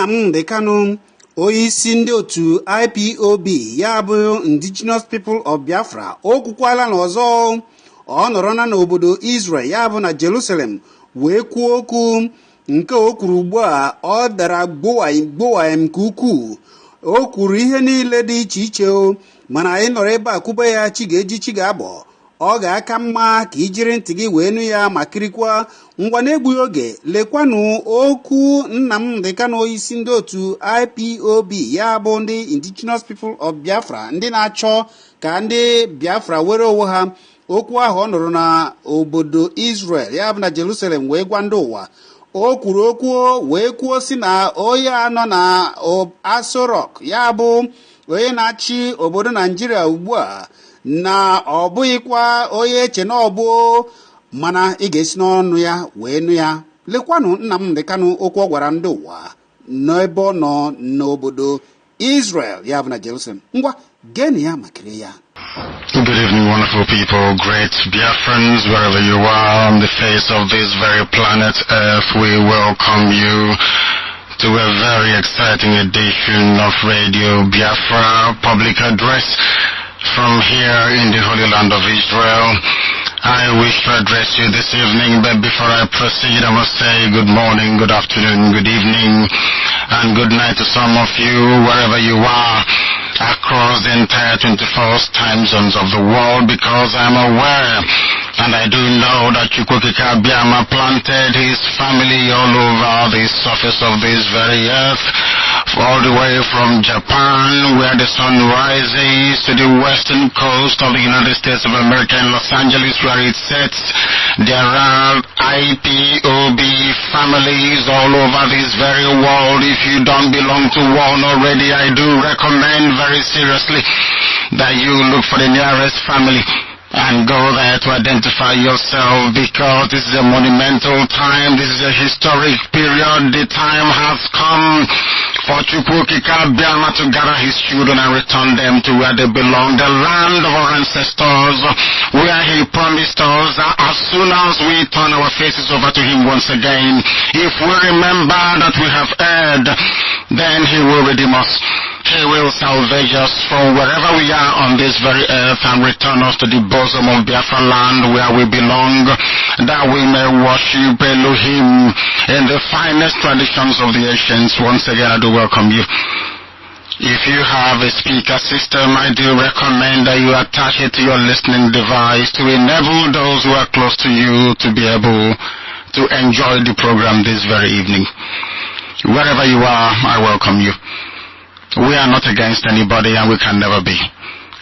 Nnamdi Kanu onyeisi ndị otu IPOB ya bụ Indigenous People of Biafra okwukwala n'ọzọ ọ nọrọ na n'obodo Israel ya bụ na Jerusalem wee kwuo okwu nke o kwuru ugbu a ọ dara gbowa nke ukwuu o kwuru ihe niile dị iche iche mana anyị nọrọ ebe a kwube ya chi ga-eji chi ga-abọ ọ ga-aka mma ka ijiri ntị gị wee nụ ya ma kirikwa ngwa na-egbughị oge lekwanụ okwu Nnamdi Kanu onyeisi ndị otu IPOB ya bụ ndị Indigenous People of Biafra ndị na-achọ ka ndị Biafra were onwe ha okwu ahụ ọ nụrụ na obodo Israel ya bụ na Jerusalem wee gwa ndị ụwa o kwuru okwu wee kwuo si na onye anọ na Aso Rock ya bụ onye na-achị obodo Naijiria ugbu a na ọ bụghịkwa onye eche na ọbụ mana ị ga-esi n'ọnụ ya wee nụ ya lekwanụ Nnamdi Kanu okwu ọ gwara ndị ụwa n'ebe ọ nọ n'obodo Israel ya bụ na Jerusalem ngwa geenụ ya ma kirie ya. Good evening, wonderful people, great Biafrans, wherever you are on the face of this very planet Earth. We welcome you to a very exciting edition of Radio Biafra Public Address from here in the Holy Land of Israel. I wish to address you this evening, but before I proceed, I must say good morning, good afternoon, good evening, and good night to some of you, wherever you are, across the entire 24 time zones of the world, because I'm aware, and I do know that Chukwukika Biama planted his family all over the surface of this very earth, all the way from Japan, where the sun rises, to the western coast of the United States of America in Los Angeles, where it sets. There are IPOB families all over this very world. If you don't belong to one already, I do recommend very seriously that you look for the nearest family and go there to identify yourself, because this is a monumental time, this is a historic period. The time has come for Chukwukika Biama to gather his children and return them to where they belong, the land of our ancestors, where he promised us that as soon as we turn our faces over to him once again, if we remember that we have erred, then he will redeem us. He will salvage us from wherever we are on this very earth and return us to the bosom of Biafra land where we belong, that we may worship Elohim in the finest traditions of the ancients. Once again, I do welcome you. If you have a speaker system, I do recommend that you attach it to your listening device to enable those who are close to you to be able to enjoy the program this very evening. Wherever you are, I welcome you. We are not against anybody, and we can never be.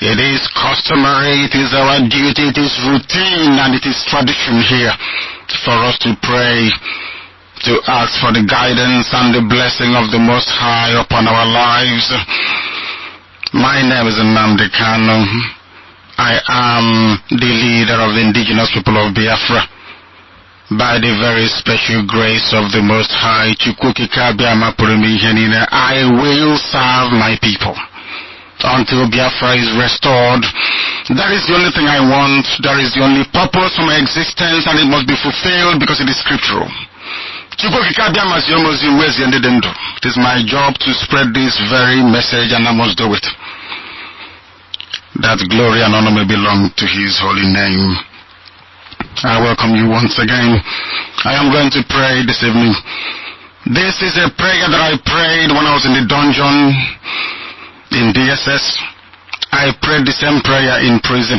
It is customary, it is our duty, it is routine, and it is tradition here for us to pray, to ask for the guidance and the blessing of the Most High upon our lives. My name is Nnamdi Kanu. I am the leader of the Indigenous People of Biafra. By the very special grace of the Most High, I will serve my people until Biafra is restored. That is the only thing I want. That is the only purpose for my existence, and it must be fulfilled because it is scriptural. It is my job to spread this very message, and I must do it. That glory and honor may belong to His holy name. I welcome you once again. I am going to pray this evening. This is a prayer that I prayed when I was in the dungeon in DSS. I prayed the same prayer in prison.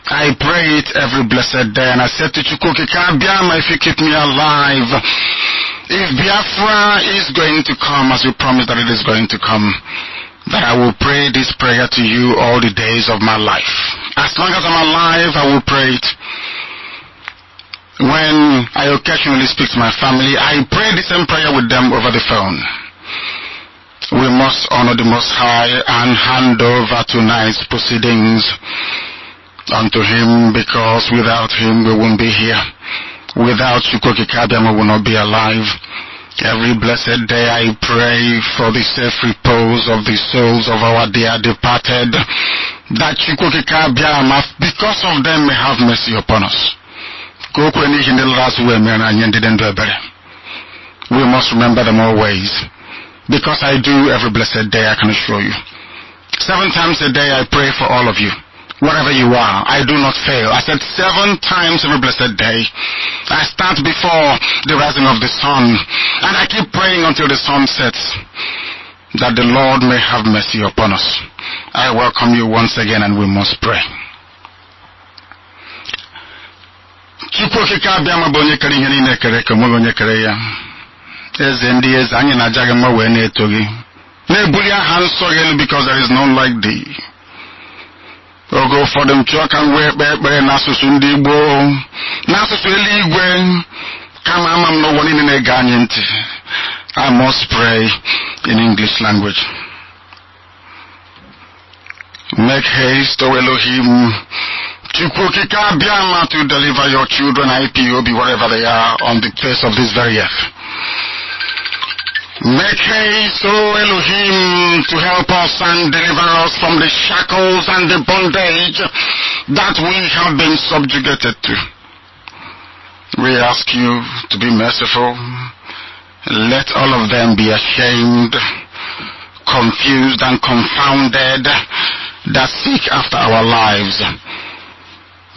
I pray it every blessed day, and I said to Chukwukika Biama, if you keep me alive, if Biafra is going to come as you promised that it is going to come, that I will pray this prayer to you all the days of my life. As long as I'm alive, I will pray it. When I occasionally speak to my family, I pray the same prayer with them over the phone. We must honor the Most High and hand over tonight's proceedings unto Him, because without Him we won't be here. Without Chukwukika Biama we will not be alive. Every blessed day I pray for the safe repose of the souls of our dear departed, that Chukwukika Biama, because of them, may have mercy upon us. We must remember them always. Because I do every blessed day, I can assure you. 7 times a day I pray for all of you. Wherever you are, I do not fail. I said 7 times every blessed day. I start before the rising of the sun, and I keep praying until the sun sets, that the Lord may have mercy upon us. I welcome you once again, and we must pray. Eze ndị eze anyị na-aja gị mma wee na-eto gị na-ebuli aha nsọ gị because there is none like thee. Oge ụfọdụ m chọọ ka m wee kpee ekpere n'asụsụ ndị Igbo, n'asụsụ eluigwe, kama ama m n'ụwa niile na-ege anyị ntị. I must pray in English language. Make haste, O Elohim, to deliver your children IPOB wherever they are on the face of this very earth. Make haste, O Elohim, to help us and deliver us from the shackles and the bondage that we have been subjugated to. We ask you to be merciful. Let all of them be ashamed, confused and confounded that seek after our lives.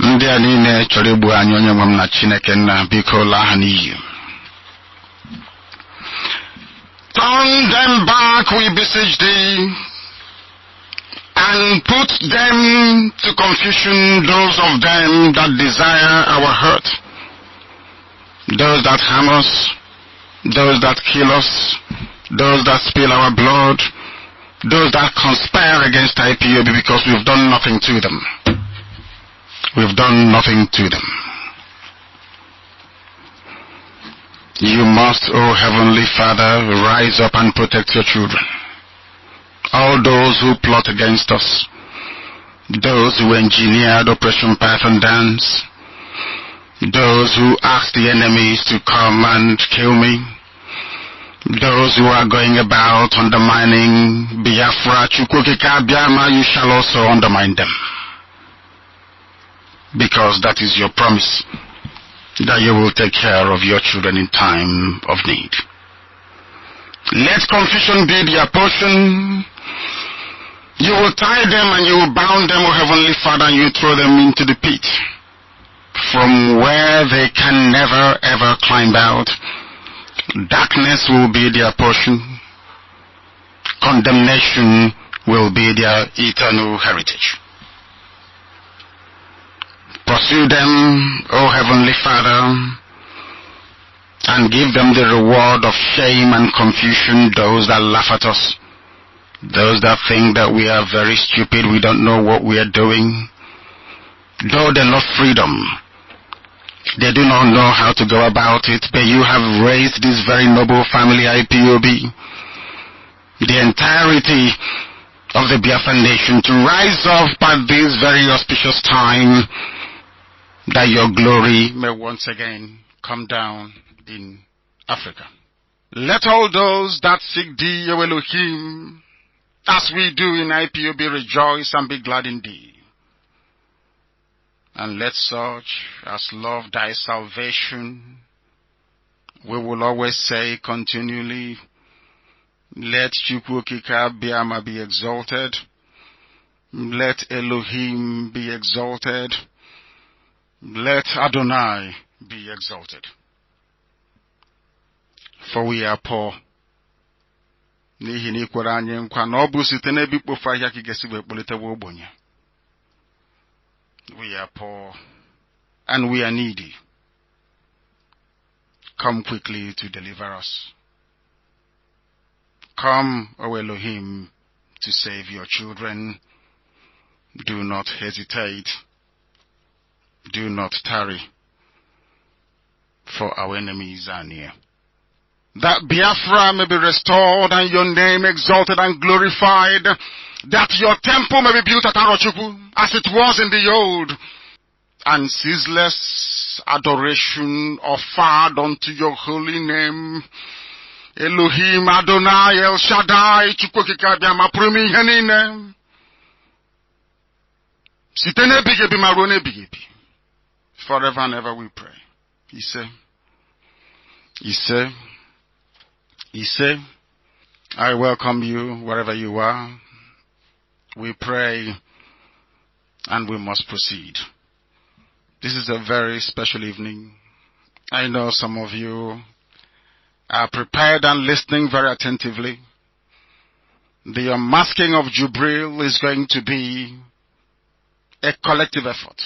Ndị a niile chọrọ igbu anyị, onye nwe m na Chineke nna, biko laa ha n'iyi. Turn them back, we beseech thee, and put them to confusion, those of them that desire our hurt, those that harm us, those that kill us, those that spill our blood, those that conspire against IPOB because we've done nothing to them. We've done nothing to them. You must, O Heavenly Father, rise up and protect your children. All those who plot against us, those who engineered Operation Python dance, those who asked the enemies to come and kill me, those who are going about undermining Biafra, Chukwukika, Biama, you shall also undermine them. Because that is your promise, that you will take care of your children in time of need. Let confusion be their portion. You will tie them and you will bound them, O Heavenly Father, and you throw them into the pit, from where they can never ever climb out. Darkness will be their portion. Condemnation will be their eternal heritage. Pursue them, O Heavenly Father, and give them the reward of shame and confusion, those that laugh at us, those that think that we are very stupid, we don't know what we are doing. Though they love freedom, they do not know how to go about it, but you have raised this very noble family IPOB, the entirety of the Biafran nation, to rise up at this very auspicious time, that your glory may once again come down in Africa. Let all those that seek thee, O Elohim, as we do in IPOB, rejoice and be glad in thee. And let such as love thy salvation, we will always say continually, let Chukwukika Biama be exalted, let Elohim be exalted, let Adonai be exalted. For we are poor. N'ihi na ikwere anyị nkwa na ọ bụ site n'ebe ikpofu ahịa ka ị ga-esi wee kpọlitewe ogbenye. We are poor and we are needy. Come quickly to deliver us. Come, O Elohim, to save your children. Do not hesitate. Do not tarry, for our enemies are near. That Biafra may be restored and your name exalted and glorified, that your temple may be built at Arochukwu as it was in the old, and ceaseless adoration offered unto your holy name. Elohim Adonai El Shaddai Chukwukika Biama Primi Henine Sitene Bigebi Marone Bigebi. Forever and ever we pray. He said, I welcome you wherever you are. We pray and we must proceed. This is a very special evening. I know some of you are prepared and listening very attentively. The unmasking of Jubril is going to be a collective effort.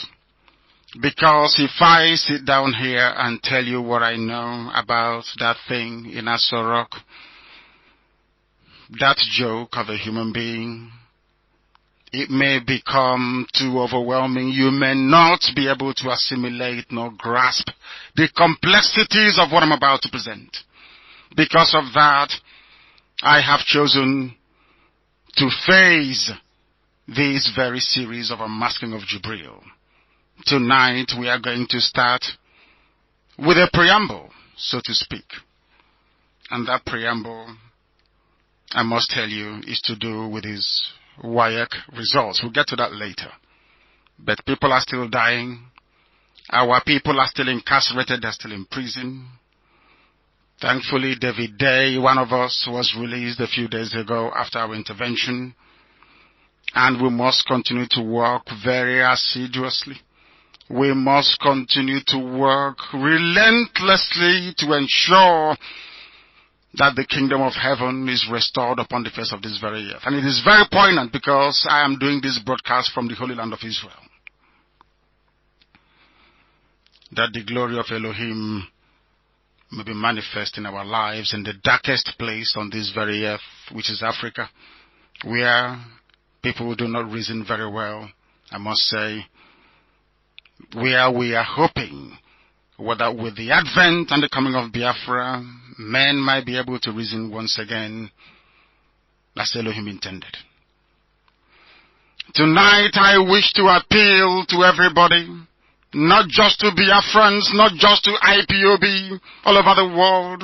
Because if I sit down here and tell you what I know about that thing in Asorok, that joke of a human being, it may become too overwhelming. You may not be able to assimilate nor grasp the complexities of what I'm about to present. Because of that, I have chosen to phase this very series of unmasking of Jubril. Tonight we are going to start with a preamble, so to speak. And that preamble, I must tell you, is to do with his WAEC results. We'll get to that later. But people are still dying. Our people are still incarcerated. They're still in prison. Thankfully, David Day, one of us, was released a few days ago after our intervention. And we must continue to work very assiduously. We must continue to work relentlessly to ensure that the kingdom of heaven is restored upon the face of this very earth. And it is very poignant because I am doing this broadcast from the Holy Land of Israel. That the glory of Elohim may be manifest in our lives in the darkest place on this very earth, which is Africa, where people do not reason very well, I must say, where we are hoping whether with the advent and the coming of Biafra, men might be able to reason once again as Elohim intended. Tonight I wish to appeal to everybody, not just to Biafrans, not just to IPOB all over the world,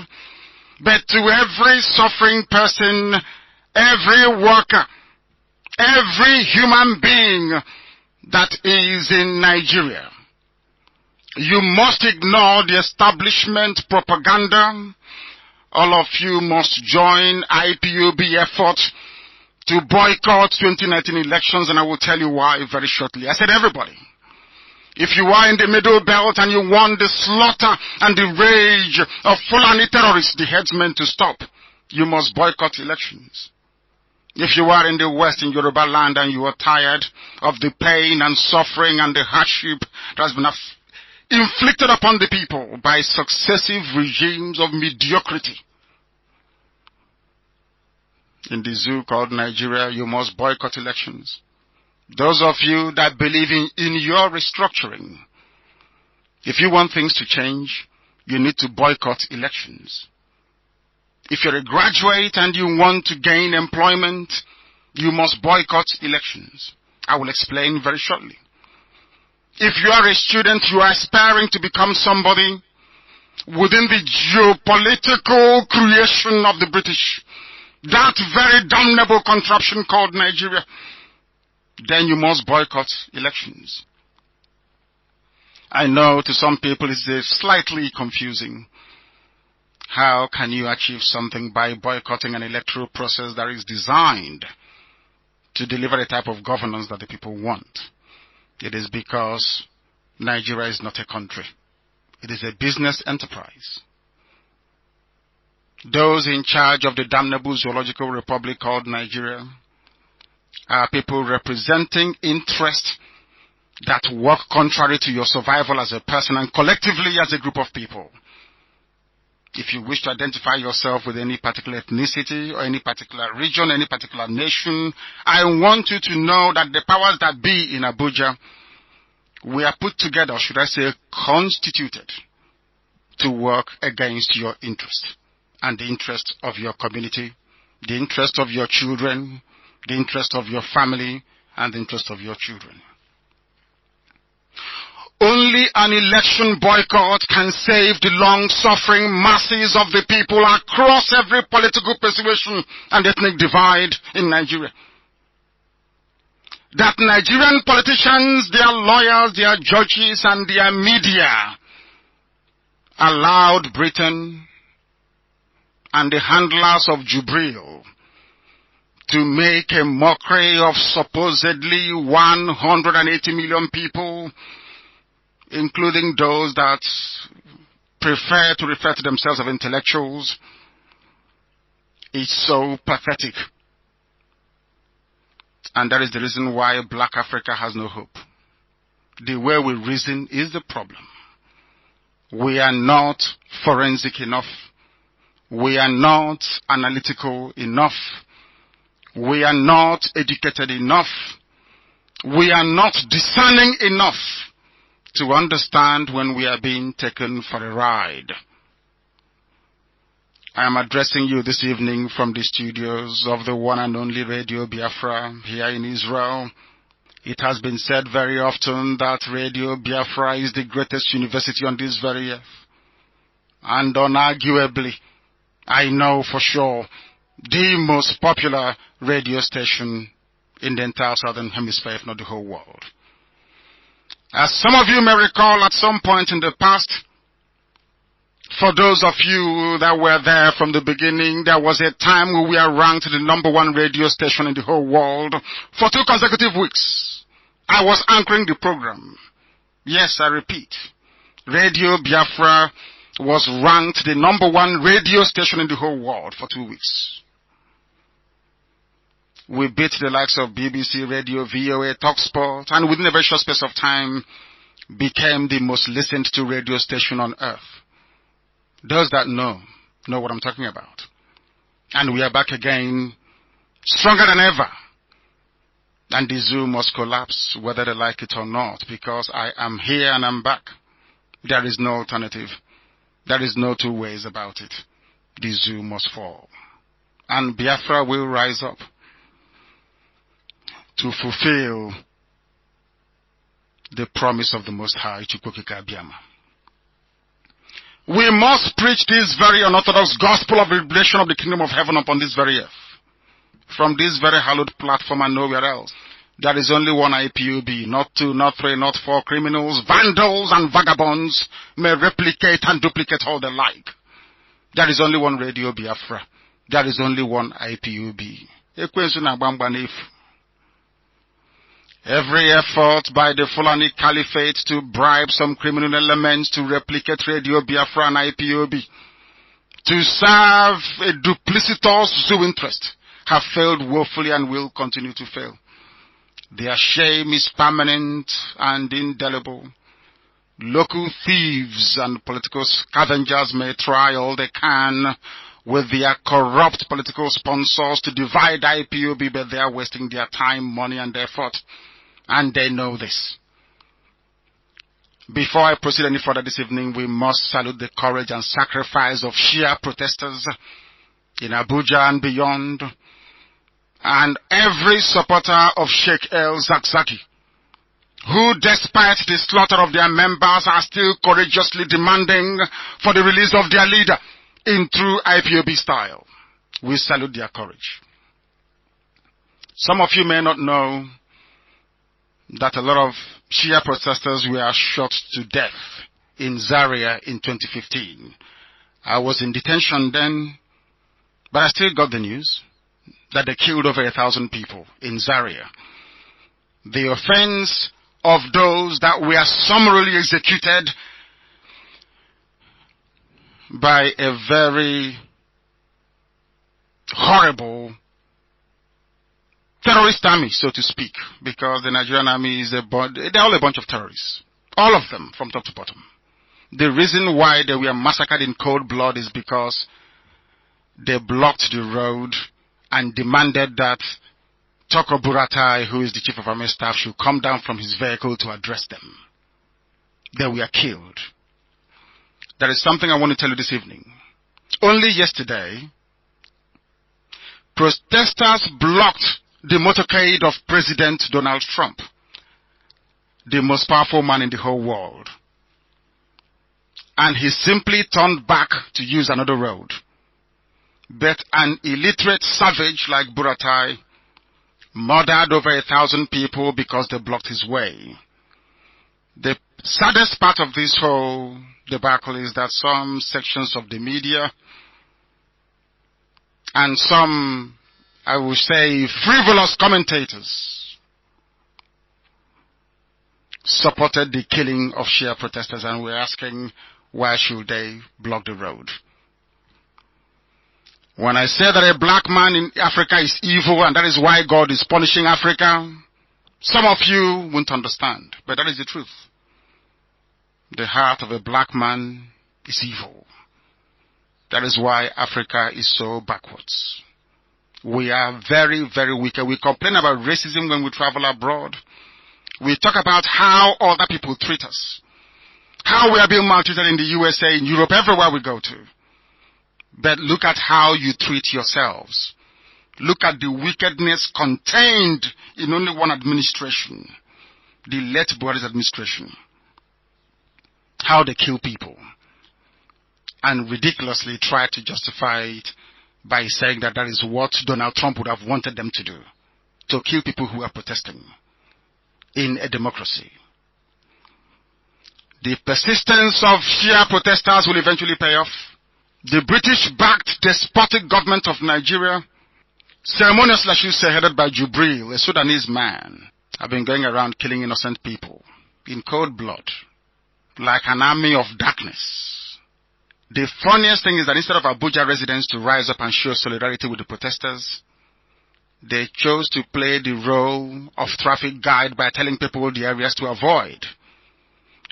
but to every suffering person, every worker, every human being that is in Nigeria. You must ignore the establishment propaganda. All of you must join IPOB effort to boycott 2019 elections, and I will tell you why very shortly. I said everybody. If you are in the middle belt and you want the slaughter and the rage of Fulani terrorists, the headsmen, to stop, you must boycott elections. If you are in the West, in Yoruba land, and you are tired of the pain and suffering and the hardship that has been inflicted upon the people by successive regimes of mediocrity in the zoo called Nigeria, you must boycott elections. Those of you that believe in your restructuring, if you want things to change, you need to boycott elections. If you're a graduate and you want to gain employment, you must boycott elections. I will explain very shortly. If you are a student, you are aspiring to become somebody within the geopolitical creation of the British, that very damnable contraption called Nigeria, then you must boycott elections. I know to some people it's slightly confusing. How can you achieve something by boycotting an electoral process that is designed to deliver the type of governance that the people want? It is because Nigeria is not a country. It is a business enterprise. Those in charge of the damnable zoological republic called Nigeria are people representing interests that work contrary to your survival as a person and collectively as a group of people. If you wish to identify yourself with any particular ethnicity or any particular region, any particular nation, I want you to know that the powers that be in Abuja were put together, should I say, constituted to work against your interest and the interest of your community, the interest of your children, the interest of your family, and the interest of your children. Only an election boycott can save the long-suffering masses of the people across every political persuasion and ethnic divide in Nigeria. That Nigerian politicians, their lawyers, their judges, and their media allowed Britain and the handlers of Jubril to make a mockery of supposedly 180 million people, including those that prefer to refer to themselves as intellectuals, is so pathetic. And that is the reason why Black Africa has no hope. The way we reason is the problem. We are not forensic enough. We are not analytical enough. We are not educated enough. We are not discerning enough to understand when we are being taken for a ride. I am addressing you this evening from the studios of the one and only Radio Biafra here in Israel. It has been said very often that Radio Biafra is the greatest university on this very earth. And unarguably, I know for sure, the most popular radio station in the entire Southern Hemisphere, if not the whole world. As some of you may recall, at some point in the past, for those of you that were there from the beginning, there was a time when we were ranked the #1 radio station in the whole world for 2 consecutive weeks. I was anchoring the program. Yes, I repeat. Radio Biafra was ranked the #1 radio station in the whole world for 2 weeks. We beat the likes of BBC, Radio, VOA, TalkSport, and within a very short space of time became the most listened to radio station on earth. Those that know what I'm talking about. And we are back again, stronger than ever. And the zoo must collapse, whether they like it or not, because I am here and I'm back. There is no alternative. There is no two ways about it. The zoo must fall. And Biafra will rise up to fulfill the promise of the Most High, Chukwukika Abiyama. We must preach this very unorthodox gospel of liberation of the kingdom of heaven upon this very earth. From this very hallowed platform and nowhere else. There is only one IPOB, not 2, not 3, not 4 criminals, vandals and vagabonds may replicate and duplicate all they like. There is only one Radio Biafra. There is only one IPOB. Every effort by the Fulani Caliphate to bribe some criminal elements to replicate Radio Biafra and IPOB, to serve a duplicitous zoo interest, have failed woefully and will continue to fail. Their shame is permanent and indelible. Local thieves and political scavengers may try all they can with their corrupt political sponsors to divide IPOB, but they are wasting their time, money, and effort. And they know this. Before I proceed any further this evening, we must salute the courage and sacrifice of Shia protesters in Abuja and beyond, and every supporter of Sheikh El Zakzaki, who despite the slaughter of their members are still courageously demanding for the release of their leader in true IPOB style. We salute their courage. Some of you may not know that a lot of Shia protesters were shot to death in Zaria in 2015. I was in detention then, but I still got the news that they killed over 1,000 people in Zaria. The offense of those that were summarily executed by a very horrible terrorist army, so to speak, because the Nigerian army is they're all a bunch of terrorists. All of them, from top to bottom. The reason why they were massacred in cold blood is because they blocked the road and demanded that Toko Buratai, who is the chief of army staff, should come down from his vehicle to address them. They were killed. There is something I want to tell you this evening. Only yesterday, protesters blocked the motorcade of President Donald Trump, the most powerful man in the whole world. And he simply turned back to use another road. But an illiterate savage like Buratai murdered over 1,000 people because they blocked his way. The saddest part of this whole debacle is that some sections of the media and some, I would say, frivolous commentators supported the killing of Shia protesters, and we're asking, why should they block the road? When I say that a black man in Africa is evil and that is why God is punishing Africa, some of you won't understand, but that is the truth. The heart of a black man is evil. That is why Africa is so backwards. We are very, very weak. We complain about racism when we travel abroad. We talk about how other people treat us. How we are being maltreated in the USA, in Europe, everywhere we go to. But look at how you treat yourselves. Look at the wickedness contained in only one administration. The late Buhari's administration. How they kill people. And ridiculously try to justify it by saying that that is what Donald Trump would have wanted them to do. To kill people who are protesting in a democracy. The persistence of Shia protesters will eventually pay off. The British-backed despotic government of Nigeria, ceremoniously, I should say, headed by Jubril, a Sudanese man, have been going around killing innocent people in cold blood, like an army of darkness. The funniest thing is that instead of Abuja residents to rise up and show solidarity with the protesters, they chose to play the role of traffic guide by telling people the areas to avoid.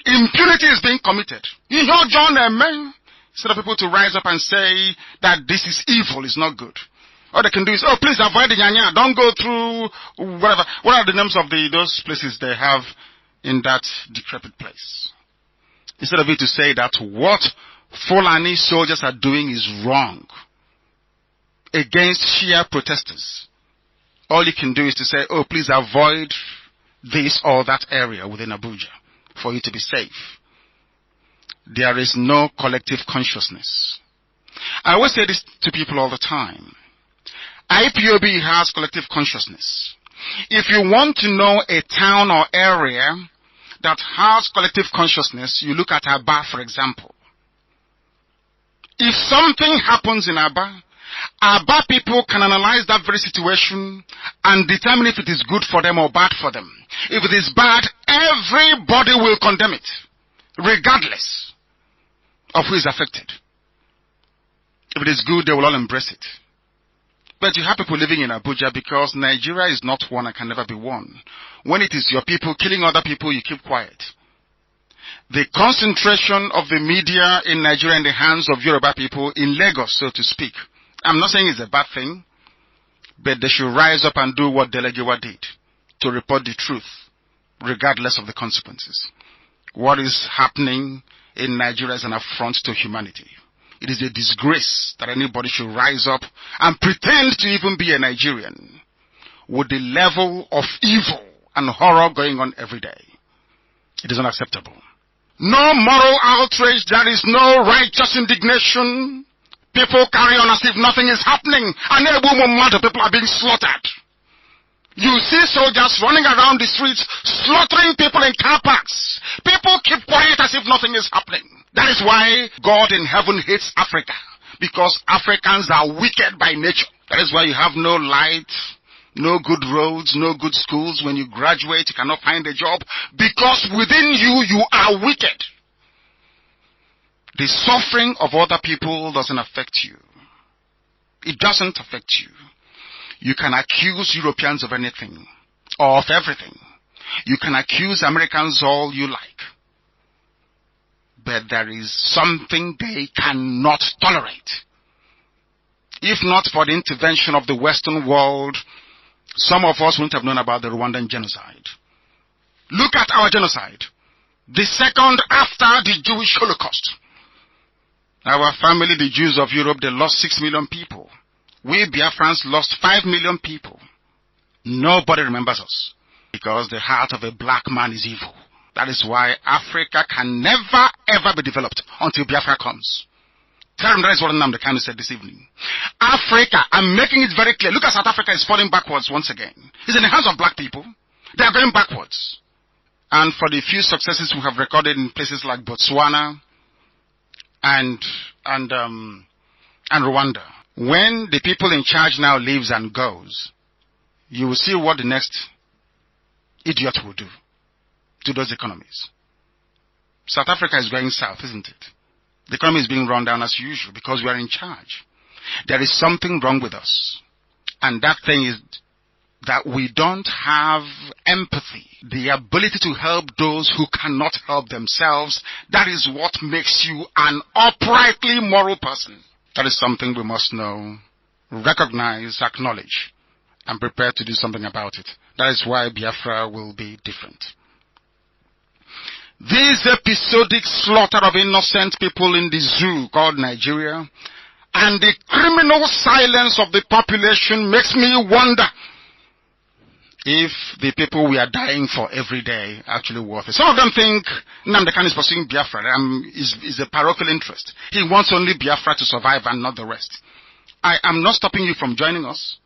Impunity is being committed. You hear John Amen? Instead of people to rise up and say that this is evil, it's not good. All they can do is, oh, please avoid the Nyanya. Don't go through whatever. What are the names of those places they have in that decrepit place? Instead of it to say that what Fulani soldiers are doing is wrong against Shia protesters. All you can do is to say, oh, please avoid this or that area within Abuja for you to be safe. There is no collective consciousness. I always say this to people all the time. IPOB has collective consciousness. If you want to know a town or area that has collective consciousness, you look at Aba, for example. If something happens in Aba, Aba people can analyze that very situation and determine if it is good for them or bad for them. If it is bad, everybody will condemn it, regardless of who is affected. If it is good, they will all embrace it. But you have people living in Abuja because Nigeria is not one and can never be one. When it is your people killing other people, you keep quiet. The concentration of the media in Nigeria in the hands of Yoruba people in Lagos, so to speak. I'm not saying it's a bad thing, but they should rise up and do what Delegiwa did, to report the truth, regardless of the consequences. What is happening in Nigeria is an affront to humanity. It is a disgrace that anybody should rise up and pretend to even be a Nigerian with the level of evil and horror going on every day. It is unacceptable. No moral outrage, there is no righteous indignation. People carry on as if nothing is happening, and people are being slaughtered. You see soldiers running around the streets, slaughtering people in car parks. People keep quiet as if nothing is happening. That is why God in heaven hates Africa, because Africans are wicked by nature. That is why you have no light, no good roads, no good schools. When you graduate, you cannot find a job, because within you, you are wicked. The suffering of other people doesn't affect you. It doesn't affect you. You can accuse Europeans of anything, or of everything. You can accuse Americans all you like. But there is something they cannot tolerate. If not for the intervention of the Western world, some of us wouldn't have known about the Rwandan genocide. Look at our genocide. The second after the Jewish Holocaust. Our family, the Jews of Europe, they lost 6 million people. We Biafrans lost 5 million people. Nobody remembers us, because the heart of a black man is evil. That is why Africa can never ever be developed until Biafra comes. Tell them that is what Nnamdi Kanu said this evening. Africa, I'm making it very clear. Look at South Africa is falling backwards once again. It's in the hands of black people. They are going backwards. And for the few successes we have recorded in places like Botswana and Rwanda, When the people in charge now leaves and goes, you will see what the next idiot will do to those economies. South Africa is going south, isn't it? The economy is being run down as usual because we are in charge. There is something wrong with us. And that thing is that we don't have empathy, the ability to help those who cannot help themselves. That is what makes you an uprightly moral person. That is something we must know, recognize, acknowledge, and prepare to do something about it. That is why Biafra will be different. This episodic slaughter of innocent people in the zoo called Nigeria and the criminal silence of the population makes me wonder if the people we are dying for every day are actually worth it. Some of them think Nnamdi Kanu is pursuing Biafra is a parochial interest. He wants only Biafra to survive and not the rest. I am not stopping you from joining us.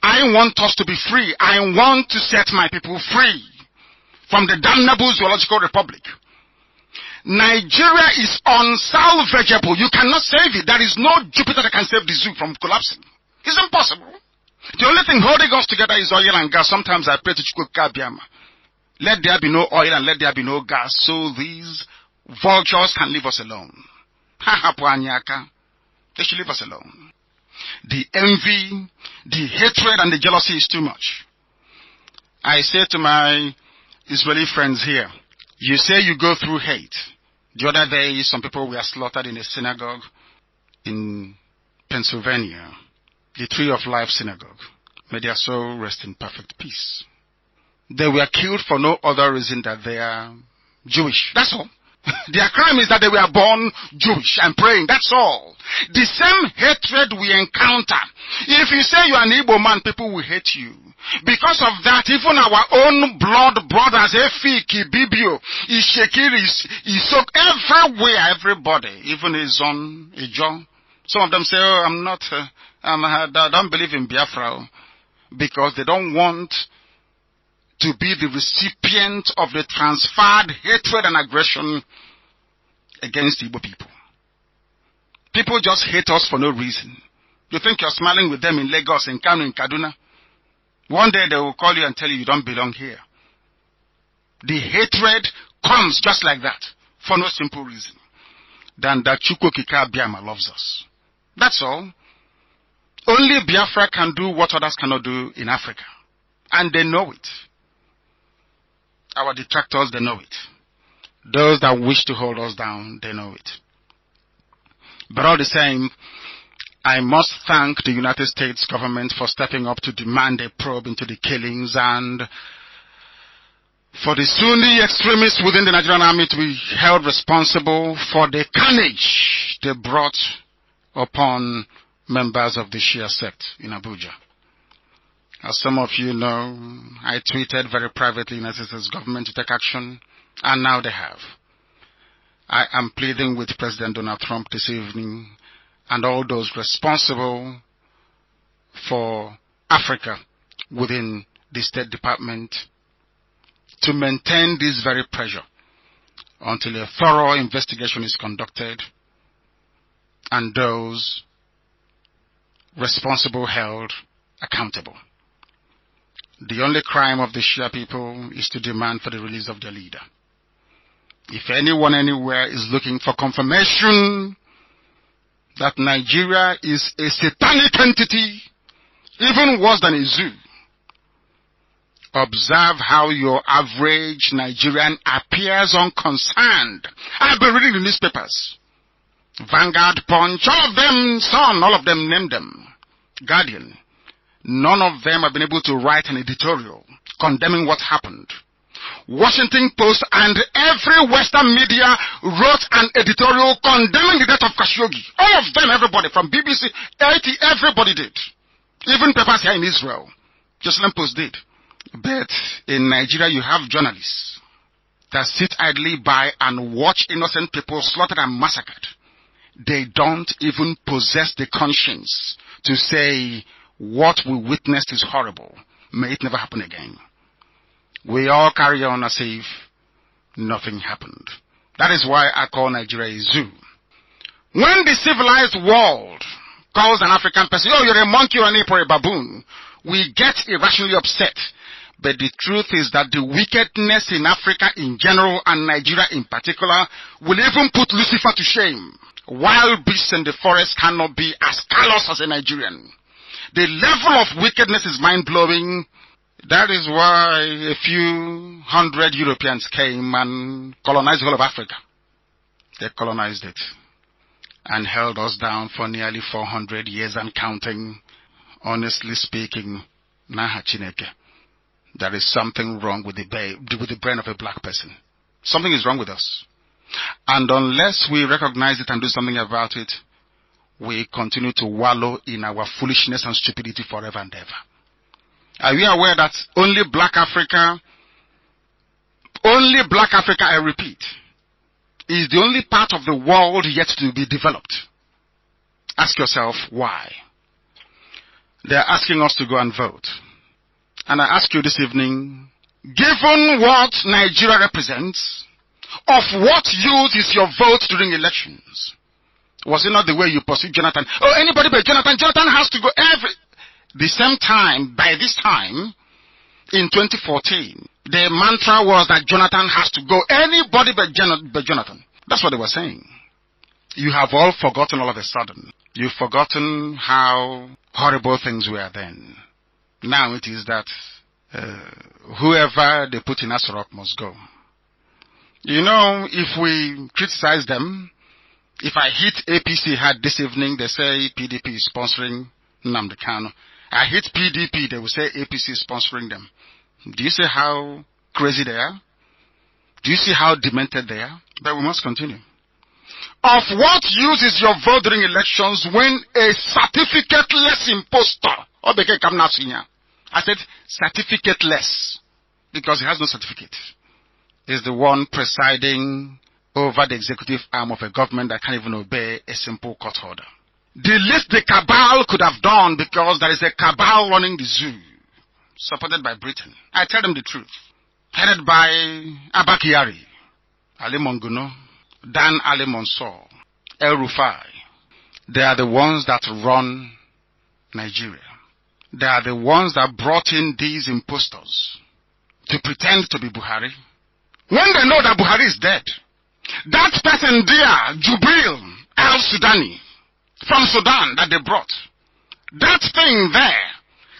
I want us to be free. I want to set my people free from the damnable zoological republic. Nigeria is unsalvageable. You cannot save it. There is no Jupiter that can save the zoo from collapsing. It's impossible. The only thing holding us together is oil and gas. Sometimes I pray to Chukwuka Biama. Let there be no oil and let there be no gas so these vultures can leave us alone. They should leave us alone. The envy, the hatred and the jealousy is too much. I say to my Israeli friends here, you say you go through hate. The other day, some people were slaughtered in a synagogue in Pennsylvania, the Tree of Life Synagogue. May their soul rest in perfect peace. They were killed for no other reason than they are Jewish. That's all. Their crime is that they were born Jewish and praying. That's all. The same hatred we encounter. If you say you are an Igbo man, people will hate you. Because of that, even our own blood brothers, Efiki, Bibio, Ishekiri, Isok, everywhere, everybody, even his own Ijo. Some of them say, oh, I don't believe in Biafra, because they don't want to be the recipient of the transferred hatred and aggression against Igbo people. People just hate us for no reason. You think you're smiling with them in Lagos, in Kano, in Kaduna. One day they will call you and tell you you don't belong here. The hatred comes just like that, for no simple reason than that Chukwuka Biama loves us. That's all. Only Biafra can do what others cannot do in Africa. And they know it. Our detractors, they know it. Those that wish to hold us down, they know it. But all the same, I must thank the United States government for stepping up to demand a probe into the killings and for the Sunni extremists within the Nigerian army to be held responsible for the carnage they brought upon members of the Shia sect in Abuja. As some of you know, I tweeted very privately in the United States government to take action, and now they have. I am pleading with President Donald Trump this evening and all those responsible for Africa within the State Department to maintain this very pressure until a thorough investigation is conducted and those responsible held accountable. The only crime of the Shia people is to demand for the release of their leader. If anyone anywhere is looking for confirmation that Nigeria is a satanic entity, even worse than a zoo, observe how your average Nigerian appears unconcerned. I've been reading the newspapers. Vanguard, Punch, all of them, Sun, all of them, name them. Guardian. None of them have been able to write an editorial condemning what happened. Washington Post and every Western media wrote an editorial condemning the death of Khashoggi. All of them, everybody, from BBC, AT, everybody did. Even papers here in Israel. Jerusalem Post did. But in Nigeria, you have journalists that sit idly by and watch innocent people slaughtered and massacred. They don't even possess the conscience to say, what we witnessed is horrible. May it never happen again. We all carry on as if nothing happened. That is why I call Nigeria a zoo. When the civilized world calls an African person, oh, you're a monkey or an ape or a baboon, we get irrationally upset. But the truth is that the wickedness in Africa in general and Nigeria in particular will even put Lucifer to shame. Wild beasts in the forest cannot be as callous as a Nigerian. The level of wickedness is mind-blowing. That is why a few hundred Europeans came and colonized the whole of Africa. They colonized it and held us down for nearly 400 years and counting. Honestly speaking, Naha Chineke, there is something wrong with the brain of a black person. Something is wrong with us. And unless we recognize it and do something about it, we continue to wallow in our foolishness and stupidity forever and ever. Are you aware that only black Africa, I repeat, is the only part of the world yet to be developed? Ask yourself why. They're asking us to go and vote. And I ask you this evening, given what Nigeria represents, of what use is your vote during elections? Was it not the way you pursued Jonathan? Oh, anybody but Jonathan. Jonathan has to go the same time, by this time, in 2014, the mantra was that Jonathan has to go. Anybody but Jonathan. That's what they were saying. You have all forgotten all of a sudden. You've forgotten how horrible things were then. Now it is that whoever they put in Asorok must go. You know, if we criticize them, if I hit APC hard this evening, they say PDP is sponsoring Nnamdi Kanu. I hit PDP, they will say APC is sponsoring them. Do you see how crazy they are? Do you see how demented they are? But we must continue. Of what use is your vote during elections when a certificate-less imposter, I said certificate-less, because he has no certificate, is the one presiding over the executive arm of a government that can't even obey a simple court order. The least the cabal could have done, because there is a cabal running the zoo, supported by Britain. I tell them the truth. Headed by Abba Kyari, Ali Monguno, Dan Ali Mansour, El Rufai. They are the ones that run Nigeria. They are the ones that brought in these impostors to pretend to be Buhari, when they know that Buhari is dead. That person there, Jubril al-Sudani, from Sudan that they brought, that thing there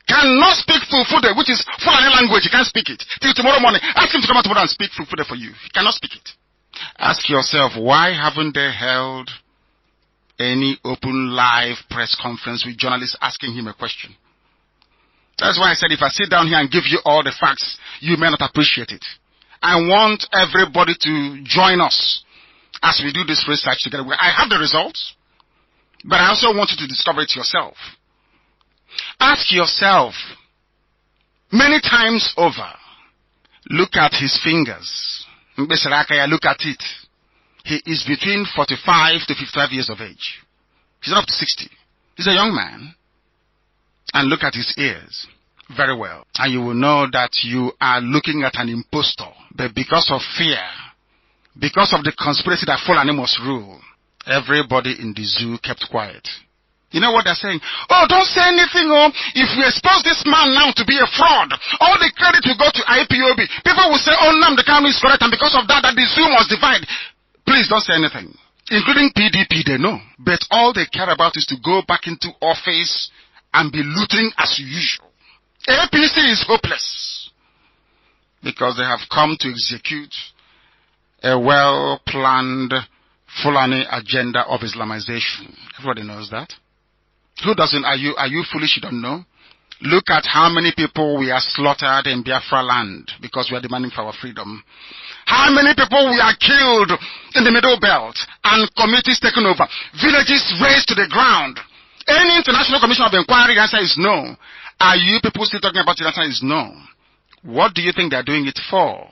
cannot speak Fulfude, which is Fulani language. He can't speak it. Till tomorrow morning, ask him to come out tomorrow and speak Fulfude for you. He cannot speak it. Ask yourself, why haven't they held any open live press conference with journalists asking him a question? That's why I said if I sit down here and give you all the facts, you may not appreciate it. I want everybody to join us as we do this research together. I have the results, but I also want you to discover it yourself. Ask yourself, many times over, look at his fingers. Look at it. He is between 45 to 55 years of age. He's not up to 60. He's a young man. And look at his ears very well. And you will know that you are looking at an impostor. But because of fear, because of the conspiracy that Fulani must rule, everybody in the zoo kept quiet. You know what they're saying? Oh, don't say anything, oh. If we expose this man now to be a fraud, all the credit will go to IPOB. People will say, oh, Nnamdi Kanu is correct, and because of that, the zoo must divide. Please don't say anything. Including PDP, they know. But all they care about is to go back into office and be looting as usual. APC is hopeless because they have come to execute a well-planned Fulani agenda of Islamization. Everybody knows that. Who doesn't? Are you foolish? You don't know? Look at how many people we are slaughtered in Biafra land because we are demanding for our freedom. How many people we are killed in the Middle Belt and communities taken over. Villages razed to the ground. Any international commission of inquiry, the answer is no. Are you people still talking about it? The answer is no. What do you think they are doing it for?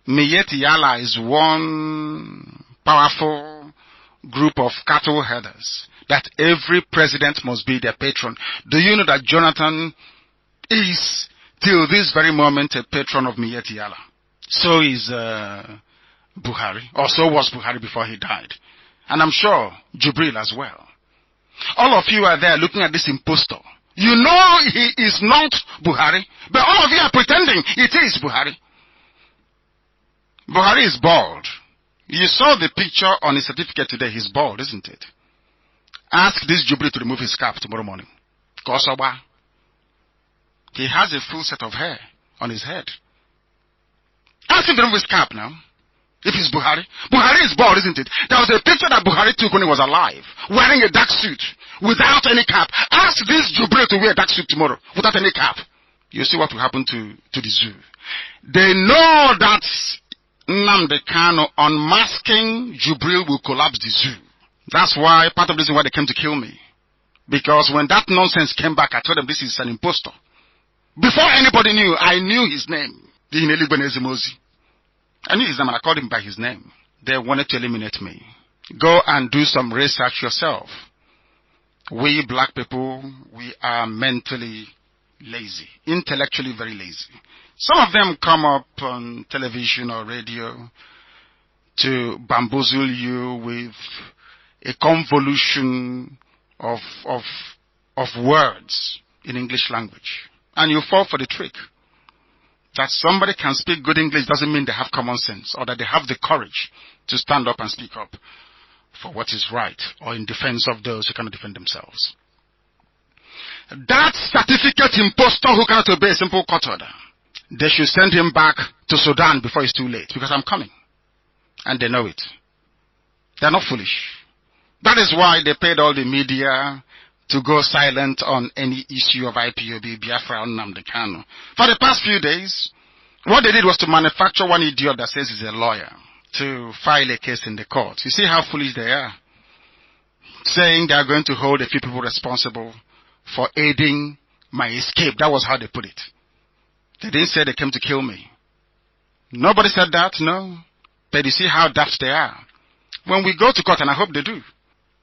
Miyetti Yala is one powerful group of cattle herders that every president must be their patron. Do you know that Jonathan is, till this very moment, a patron of Miyetti Yala? So is Buhari, or so was Buhari before he died. And I'm sure Jubril as well. All of you are there looking at this impostor. You know he is not Buhari, but all of you are pretending it is Buhari. Buhari is bald. You saw the picture on his certificate today. He's bald, isn't it? Ask this Jubilee to remove his cap tomorrow morning. Kosoba. He has a full set of hair on his head. Ask him to remove his cap now. If he's Buhari. Buhari is bald, isn't it? There was a picture that Buhari took when he was alive, wearing a dark suit, without any cap. Ask this Jubilee to wear a dark suit tomorrow, without any cap. You see what will happen to the zoo. They know that Nnamdi Kanu unmasking Jubilee will collapse the zoo. That's why, part of the reason why they came to kill me. Because when that nonsense came back, I told them this is an impostor. Before anybody knew, I knew his name. I knew his name and I called him by his name. They wanted to eliminate me. Go and do some research yourself. We black people, we are mentally lazy. Intellectually very lazy. Some of them come up on television or radio to bamboozle you with a convolution of words in English language. And you fall for the trick. That somebody can speak good English doesn't mean they have common sense or that they have the courage to stand up and speak up for what is right or in defense of those who cannot defend themselves. That certificate impostor who cannot obey a simple court order, they should send him back to Sudan before it's too late, because I'm coming. And they know it. They're not foolish. That is why they paid all the media to go silent on any issue of IPOB, Biafra, or Nnamdi Kanu. For the past few days, what they did was to manufacture one idiot that says he's a lawyer to file a case in the court. You see how foolish they are? Saying they are going to hold a few people responsible for aiding my escape. That was how they put it. They didn't say they came to kill me. Nobody said that, no. But you see how daft they are. When we go to court, and I hope they do,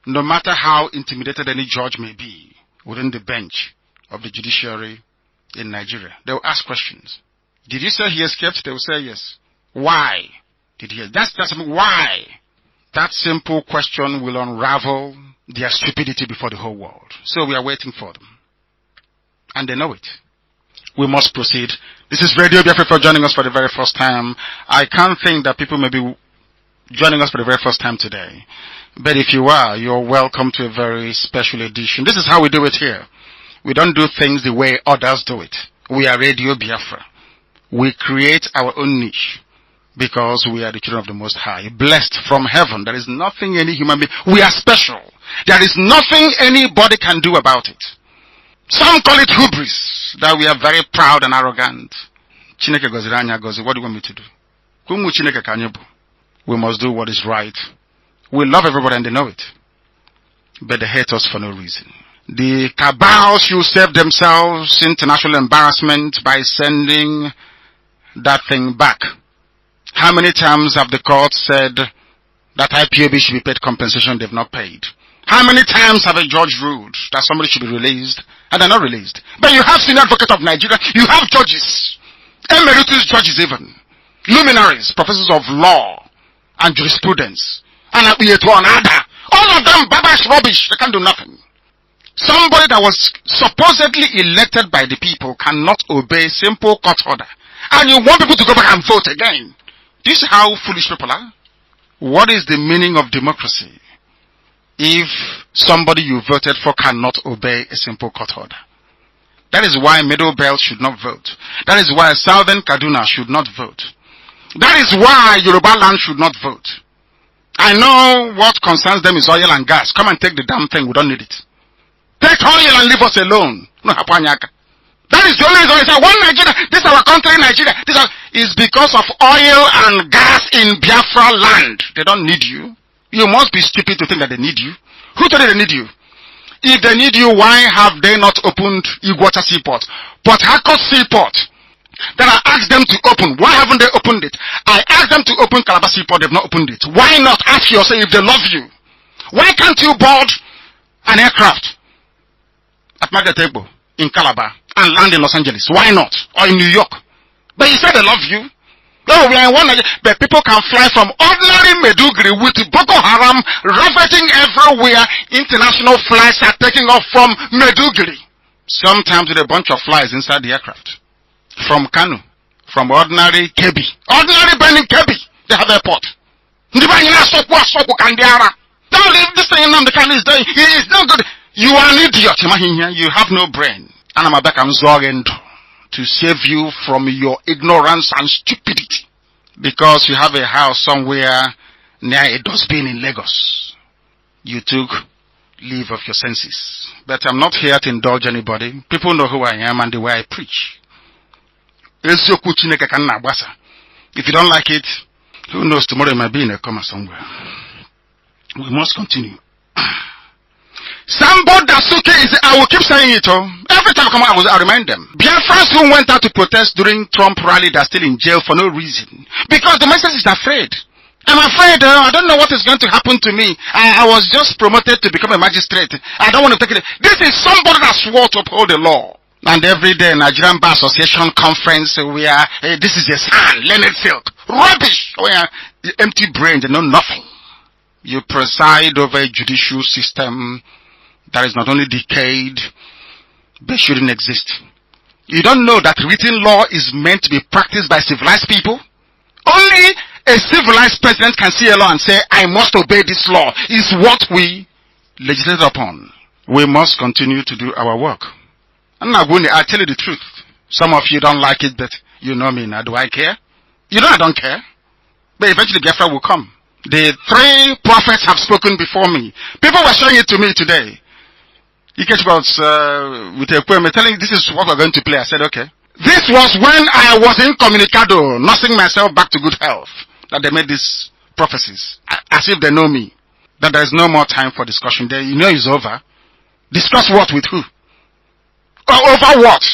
no matter how intimidated any judge may be within the bench of the judiciary in Nigeria, they will ask questions. Did you say he escaped? They will say yes. Why did he? That's why. That simple question will unravel their stupidity before the whole world. So we are waiting for them. And they know it. We must proceed. This is Radio Biafra for joining us for the very first time. I can't think that people may be joining us for the very first time today. But if you are, you're welcome to a very special edition. This is how we do it here. We don't do things the way others do it. We are Radio Biafra. We create our own niche because we are the children of the Most High, blessed from heaven. There is nothing any human being. We are special. There is nothing anybody can do about it. Some call it hubris, that we are very proud and arrogant. Chineke goziri anya gozi. What do you want me to do? Kumu Chineke kanyebu. We must do what is right. We love everybody and they know it. But they hate us for no reason. The cabal should save themselves international embarrassment by sending that thing back. How many times have the court said that IPOB should be paid compensation they've not paid? How many times have a judge ruled that somebody should be released and they're not released? But you have senior advocate of Nigeria, you have judges, emeritus judges even, luminaries, professors of law and jurisprudence, and all of them babash rubbish, they can't do nothing. Somebody that was supposedly elected by the people cannot obey simple court order. And you want people to go back and vote again. Do you see how foolish people are? What is the meaning of democracy if somebody you voted for cannot obey a simple court order? That is why Middle Belt should not vote. That is why Southern Kaduna should not vote. That is why Yoruba land should not vote. I know what concerns them is oil and gas. Come and take the damn thing. We don't need it. Take oil and leave us alone. No, that is the only reason I say, one Nigeria, this is our country, Nigeria. Is because of oil and gas in Biafra land. They don't need you. You must be stupid to think that they need you. Who told you they need you? If they need you, why have they not opened Iguata Seaport? Port Harcourt Seaport. Then I asked them to open. Why haven't they opened it? I asked them to open Calabar Seaport. They've not opened it. Why not? Ask yourself if they love you. Why can't you board an aircraft at Magatebo in Calabar and land in Los Angeles? Why not? Or in New York? But you said they love you. Oh, we are in one Nigeria, but people can fly from ordinary Meduguri with Boko Haram ravaging everywhere. International flights are taking off from Meduguri. Sometimes with a bunch of flies inside the aircraft. From Kanu. From ordinary Kebi. Ordinary burning Kebi. They have airport. Don't leave this thing Nnamdi Kanu is doing. It's not good. You are an idiot. You have no brain. And I'm back. I'm zogging to save you from your ignorance and stupidity. Because you have a house somewhere near a dustbin in Lagos. You took leave of your senses. But I'm not here to indulge anybody. People know who I am and the way I preach. If you don't like it, who knows, tomorrow you might be in a coma somewhere. We must continue. Sambo Dasuke is, I will keep saying it, every time I come out, I remind them. Biafrans who went out to protest during Trump rally, they're still in jail for no reason. Because the message is afraid. I'm afraid, I don't know what is going to happen to me. I was just promoted to become a magistrate. I don't want to take it. This is somebody that swore to uphold the law. And every day, Nigerian Bar Association conference, we are, this is a sign, learned silk. Rubbish! We are empty brains, they know nothing. You preside over a judicial system that is not only decayed, but shouldn't exist. You don't know that written law is meant to be practiced by civilized people? Only a civilized president can see a law and say, I must obey this law, is what we legislate upon. We must continue to do our work. And now, I tell you the truth. Some of you don't like it, but you know me now. Do I care? You know I don't care. But eventually Biafra will come. The 3 prophets have spoken before me. People were showing it to me today. He catch about with a poem telling this is what we're going to play. I said, okay. This was when I was in Comunicado, nursing myself back to good health, that they made these prophecies. As if they know me. That there is no more time for discussion. You know it's over. Discuss what with who? Or over what?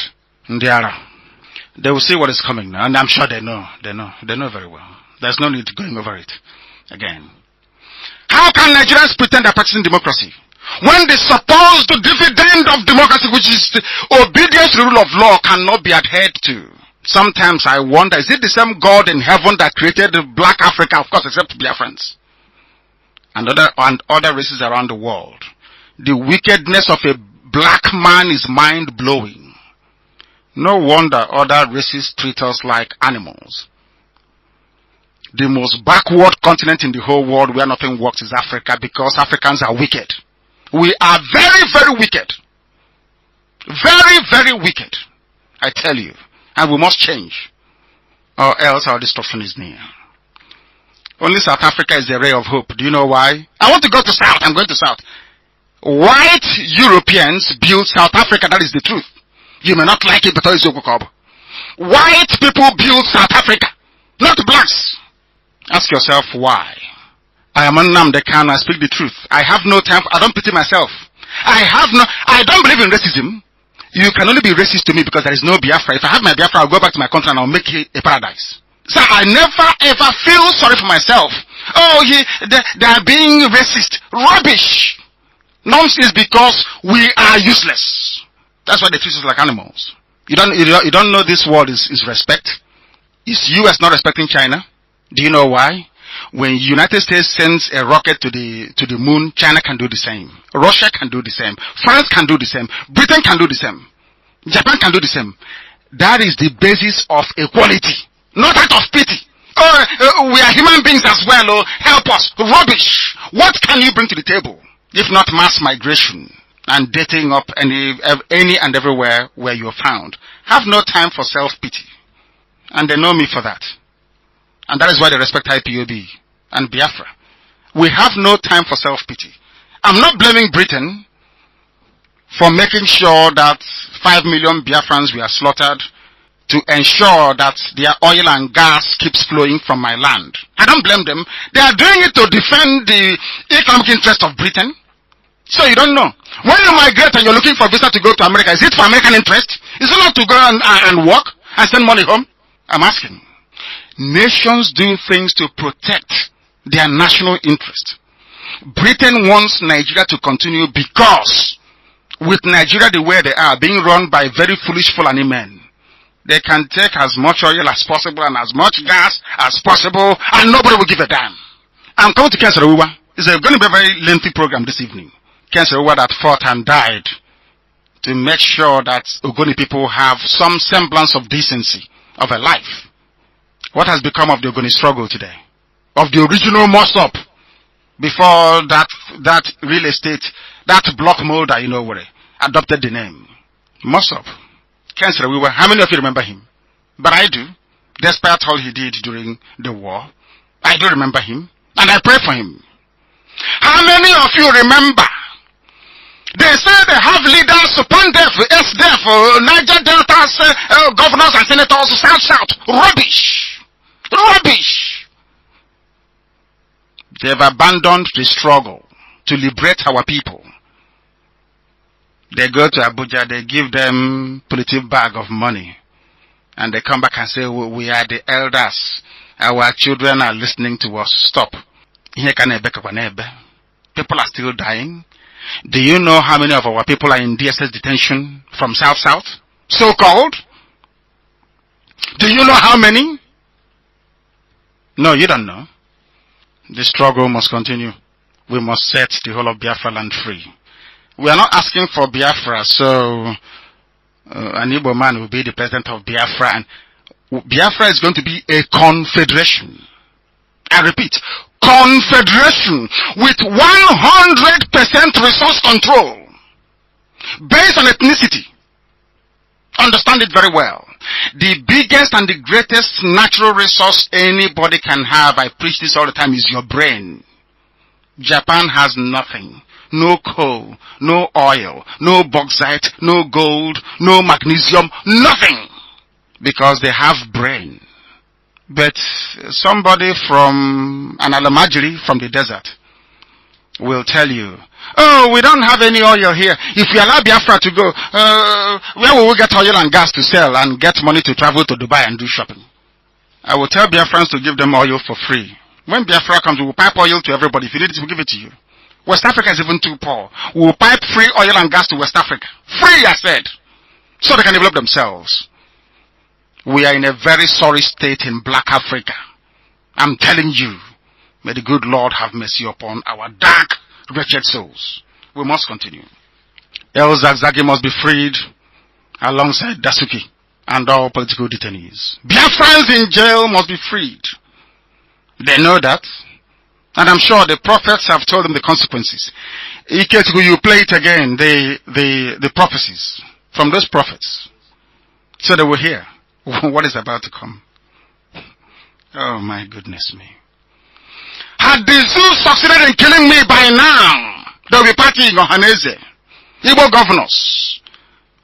They will see what is coming now. And I'm sure they know. They know very well. There's no need going over it again. How can Nigerians pretend they're practicing democracy when the supposed dividend of democracy, which is the obedience to the rule of law, cannot be adhered to? Sometimes I wonder, is it the same God in heaven that created black Africa, of course, except Biafrans, and other races around the world? The wickedness of a black man is mind-blowing. No wonder other races treat us like animals. The most backward continent in the whole world where nothing works is Africa, because Africans are wicked. We are very, very wicked. Very, very wicked. I tell you. And we must change, or else our destruction is near. Only South Africa is the ray of hope. Do you know why? I want to go to South. I'm going to South. White Europeans built South Africa. That is the truth. You may not like it, but it's Yokokob. White people built South Africa, not blacks. Ask yourself why. I am Nnamdi Kanu. I speak the truth. I have no time. I don't pity myself. I don't believe in racism. You can only be racist to me because there is no Biafra. If I have my Biafra, I'll go back to my country and I'll make it a paradise. So I never ever feel sorry for myself. Oh, they are being racist. Rubbish. Nonsense, because we are useless. That's why they treat us like animals. You don't know this word is respect. Is US not respecting China? Do you know why? When United States sends a rocket to the moon, China can do the same. Russia can do the same. France can do the same. Britain can do the same. Japan can do the same. That is the basis of equality, not out of pity. We are human beings as well. Help us. Rubbish. What can you bring to the table if not mass migration and dating up any and everywhere where you're found? Have no time for self-pity. And they know me for that. And that is why they respect IPOB and Biafra. We have no time for self-pity. I'm not blaming Britain for making sure that 5 million Biafrans were slaughtered to ensure that their oil and gas keeps flowing from my land. I don't blame them. They are doing it to defend the economic interest of Britain. So you don't know. When you migrate and you're looking for a visa to go to America, is it for American interest? Is it not to go and work and send money home? I'm asking. Nations do things to protect their national interest. Britain wants Nigeria to continue because with Nigeria the way they are, being run by very foolish Fulani men, They can take as much oil as possible and as much gas as possible, and nobody will give a damn. I'm coming to Kenserewa. It's going to be a very lengthy program this evening. Kenserewa that fought and died to make sure that Ogoni people have some semblance of decency, of a life. What has become of the Ogoni struggle today? Of the original must-up before that real estate, that block molder, adopted the name. Must-up. Kenserewa, how many of you remember him? But I do. Despite all he did during the war, I do remember him, and I pray for him. How many of you remember? They say they have leaders, Pandef, SDF, Niger Delta's governors and senators, South. Rubbish. Rubbish. They've abandoned the struggle to liberate our people. They go to Abuja, they give them politic bag of money. And they come back and say, we are the elders. Our children are listening to us. Stop. People are still dying. Do you know how many of our people are in DSS detention from South? So-called? Do you know how many? No, you don't know. The struggle must continue. We must set the whole of Biafra land free. We are not asking for Biafra, so an Igbo man will be the president of Biafra, and Biafra is going to be a confederation. I repeat, confederation with 100% resource control based on ethnicity. Understand it very well. The biggest and the greatest natural resource anybody can have, I preach this all the time, is your brain. Japan has nothing. No coal, no oil, no bauxite, no gold, no magnesium, nothing. Because they have brain. But somebody from an Alamajiri from the desert will tell you, oh, we don't have any oil here. If we allow Biafra to go, where will we get oil and gas to sell and get money to travel to Dubai and do shopping? I will tell Biafrans to give them oil for free. When Biafra comes, we will pipe oil to everybody. If you need it, we'll give it to you. West Africa is even too poor. We will pipe free oil and gas to West Africa. Free, I said. So they can develop themselves. We are in a very sorry state in Black Africa. I'm telling you, may the good Lord have mercy upon our dark, wretched souls. We must continue. El Zagzagi must be freed alongside Dasuki and all political detainees. Biafrans in jail must be freed. They know that. And I'm sure the prophets have told them the consequences. Iketiku, you play it again, the prophecies from those prophets. So they will hear what is about to come. Oh my goodness me. Had the zoo succeeded in killing me by now, they will be partying on Haneze. Igbo governors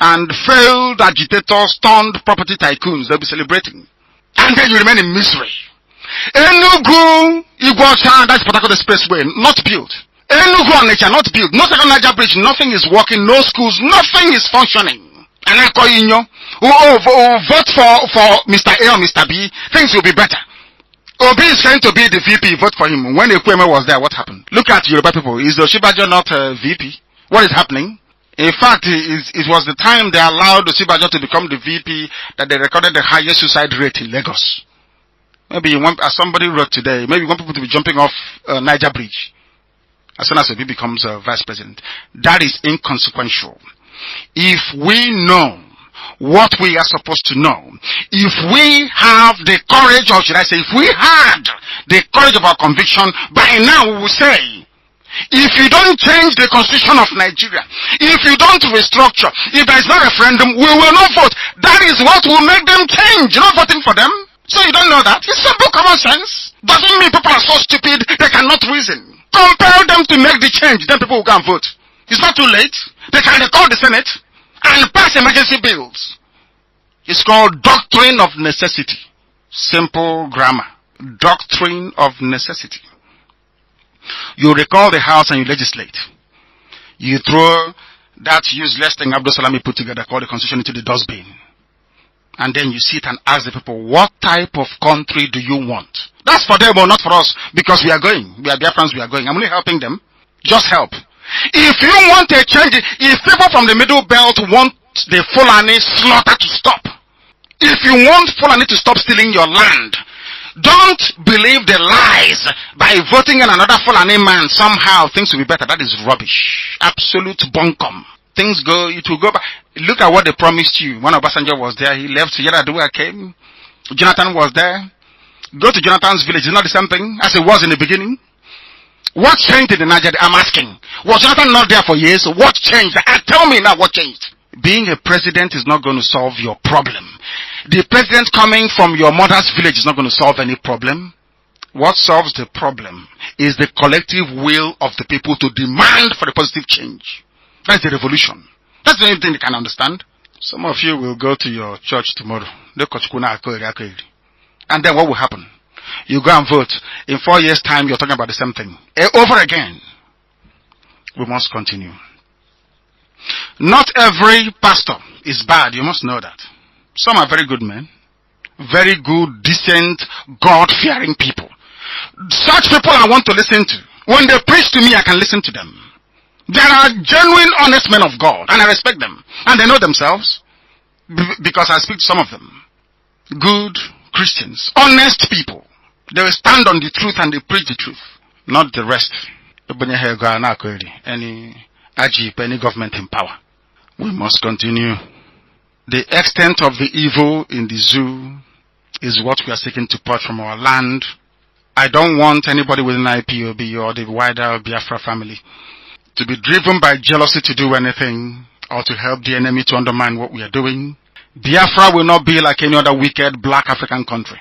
and failed agitators turned property tycoons, they'll be celebrating. And then you remain in misery. Enugu, Igbocha, that's Potako Expressway, not built. Enugu and Nature, not built. No second Niger bridge, nothing is working, no schools, nothing is functioning. And I call you, vote for Mr. A or Mr. B, things will be better. Obi is trying to be the VP, vote for him. When Ekweme was there, what happened? Look at Yoruba people. Is Oshibajo not VP? What is happening? In fact, it was the time they allowed Oshibajo to become the VP that they recorded the highest suicide rate in Lagos. Maybe you want, as somebody wrote today, maybe you want people to be jumping off Niger Bridge as soon as Obi becomes vice president. That is inconsequential. If we know what we are supposed to know, if we have the courage, or should I say, if we had the courage of our conviction, by now we will say, if you don't change the constitution of Nigeria, if you don't restructure, if there is no referendum, we will not vote. That is what will make them change. You're not voting for them. So you don't know that? It's simple common sense. Doesn't mean people are so stupid they cannot reason. Compel them to make the change, then people will go and vote. It's not too late. They can recall the Senate and pass emergency bills. It's called doctrine of necessity. Simple grammar. Doctrine of necessity. You recall the House and you legislate. You throw that useless thing Abdul Salami put together called the Constitution into the dustbin. And then you sit and ask the people, what type of country do you want? That's for them or not for us, because we are going. We are Biafrans, we are going. I'm only helping them. Just help. If you want a change, if people from the Middle Belt want the Fulani slaughter to stop, If you want Fulani to stop stealing your land, don't believe the lies by voting in another Fulani man. Somehow things will be better. That is rubbish. Absolute bunkum. It will go back. Look at what they promised you. When Obasanjo was there, he left. Yaradua came. Jonathan was there. Go to Jonathan's village. It's not the same thing as it was in the beginning. What changed in the Niger? I'm asking. Was Jonathan not there for years? What changed? Tell me now what changed. Being a president is not going to solve your problem. The president coming from your mother's village is not going to solve any problem. What solves the problem is the collective will of the people to demand for a positive change. That's the revolution. That's the only thing they can understand. Some of you will go to your church tomorrow. And then what will happen? You go and vote. In 4 years' time, you're talking about the same thing. Over again. We must continue. Not every pastor is bad. You must know that. Some are very good men. Very good, decent, God-fearing people. Such people I want to listen to. When they preach to me, I can listen to them. There are genuine, honest men of God, and I respect them. And they know themselves, because I speak to some of them. Good Christians, honest people. They will stand on the truth and they preach the truth, not the rest. Any Ajip, any government in power. We must continue. The extent of the evil in the zoo is what we are seeking to purge from our land. I don't want anybody within IPOB or the wider Biafra family to be driven by jealousy to do anything or to help the enemy to undermine what we are doing. Biafra will not be like any other wicked black African country.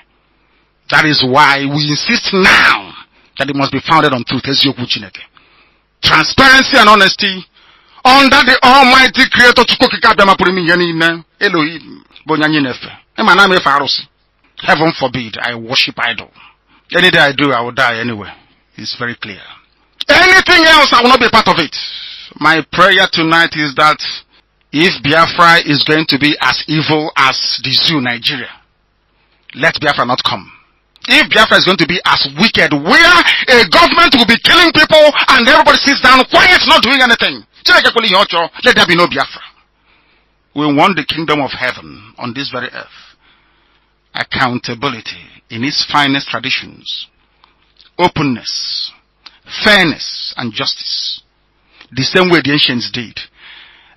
That is why we insist now that it must be founded on truth. Transparency and honesty under the Almighty Creator. Heaven forbid I worship idol. Any day I do, I will die anyway. It's very clear. Anything else, I will not be a part of it. My prayer tonight is that if Biafra is going to be as evil as the zoo Nigeria, let Biafra not come. If Biafra is going to be as wicked, where a government will be killing people and everybody sits down quiet, not doing anything, let there be no Biafra. We want the kingdom of heaven on this very earth. Accountability in its finest traditions. Openness, fairness, and justice. The same way the ancients did.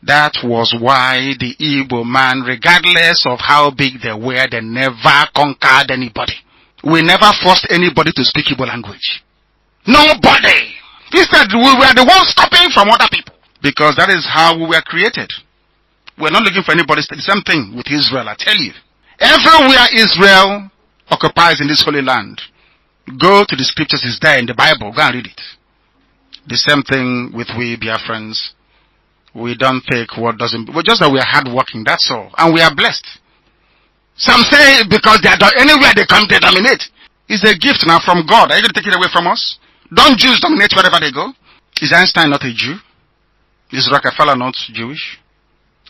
That was why the Igbo man, regardless of how big they were, they never conquered anybody. We never forced anybody to speak Igbo language. Nobody! Instead, we were the ones copying from other people. Because that is how we were created. We're not looking for anybody. The same thing with Israel, I tell you. Everywhere Israel occupies in this holy land, go to the scriptures, it's there in the Bible, go and read it. The same thing with we Biafrans. We don't take what doesn't, well, just that we are hardworking, that's all. And we are blessed. Some say because they are anywhere they come, they dominate. It's a gift now from God. Are you going to take it away from us? Don't Jews dominate wherever they go? Is Einstein not a Jew? Is Rockefeller not Jewish?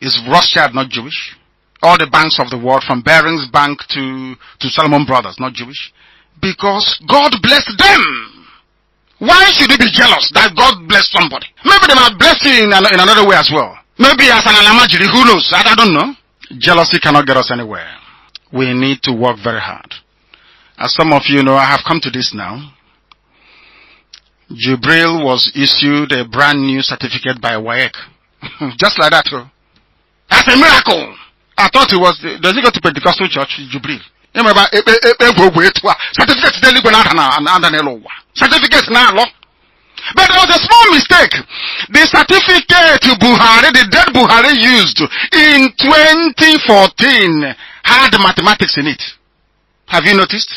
Is Rothschild not Jewish? All the banks of the world, from Barings Bank to Salomon Brothers, not Jewish? Because God blessed them. Why should you be jealous that God blessed somebody? Maybe they might bless you in another way as well. Maybe as an alamajiri, who knows? I don't know. Jealousy cannot get us anywhere. We need to work very hard. As some of you know, I have come to this now. Jibril was issued a brand new certificate by WAEC. Just like that. That's a miracle. I thought it was, does he go to Pentecostal church, Jibril? Certificate now. But there was a small mistake. The certificate Buhari, the dead Buhari used in 2014 had mathematics in it. Have you noticed?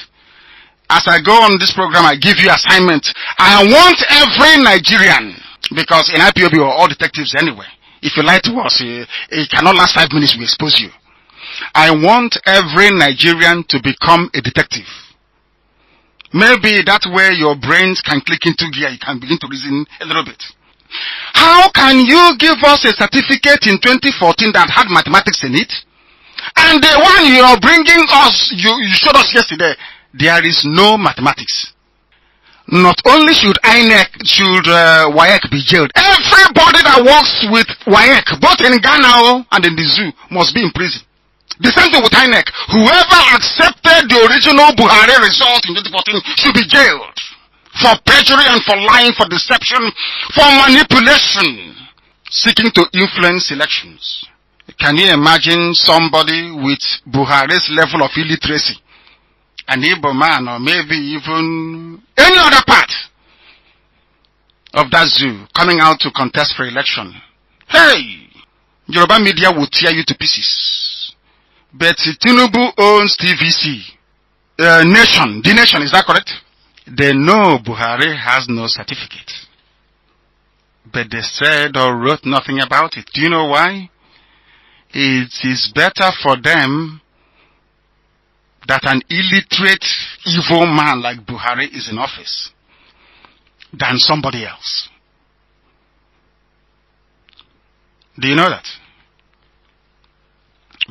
As I go on this program, I give you assignment. I want every Nigerian, because in IPOB we're all detectives anyway. If you lie to us, it cannot last 5 minutes, we expose you. I want every Nigerian to become a detective. Maybe that way your brains can click into gear, you can begin to reason a little bit. How can you give us a certificate in 2014 that had mathematics in it? And the one you are bringing us, you showed us yesterday, there is no mathematics. Not only should WAEC be jailed, everybody that works with WAEC, both in Ghana and in the zoo, must be in prison. The same thing with INEC. Whoever accepted the original Buhari result in 2014 should be jailed for perjury and for lying, for deception, for manipulation, seeking to influence elections. Can you imagine somebody with Buhari's level of illiteracy, an Igbo man, or maybe even any other part of that zoo, coming out to contest for election? Hey, Yoruba media will tear you to pieces. But Tinubu owns TVC. Nation, the Nation, is that correct? They know Buhari has no certificate. But they said or wrote nothing about it. Do you know why? It is better for them that an illiterate, evil man like Buhari is in office than somebody else. Do you know that?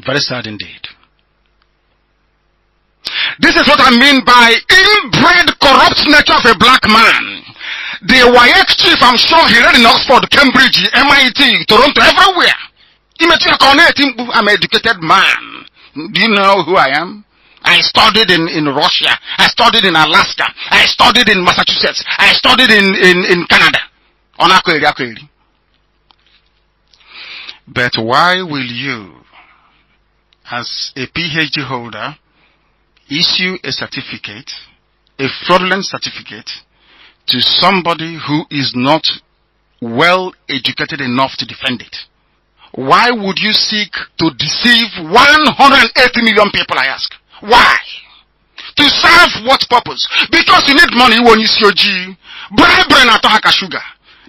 Very sad indeed. This is what I mean by inbred, corrupt nature of a black man. The WAEC chief, I'm sure he read in Oxford, Cambridge, MIT, Toronto, everywhere. I'm an educated man. Do you know who I am? I studied in Russia. I studied in Alaska. I studied in Massachusetts. I studied in Canada. But why will you, as a PhD holder, issue a certificate, a fraudulent certificate, to somebody who is not well educated enough to defend it? Why would you seek to deceive 180 million people, I ask? Why? To serve what purpose? Because you need money when you see your G. Bribery and Atohaka sugar.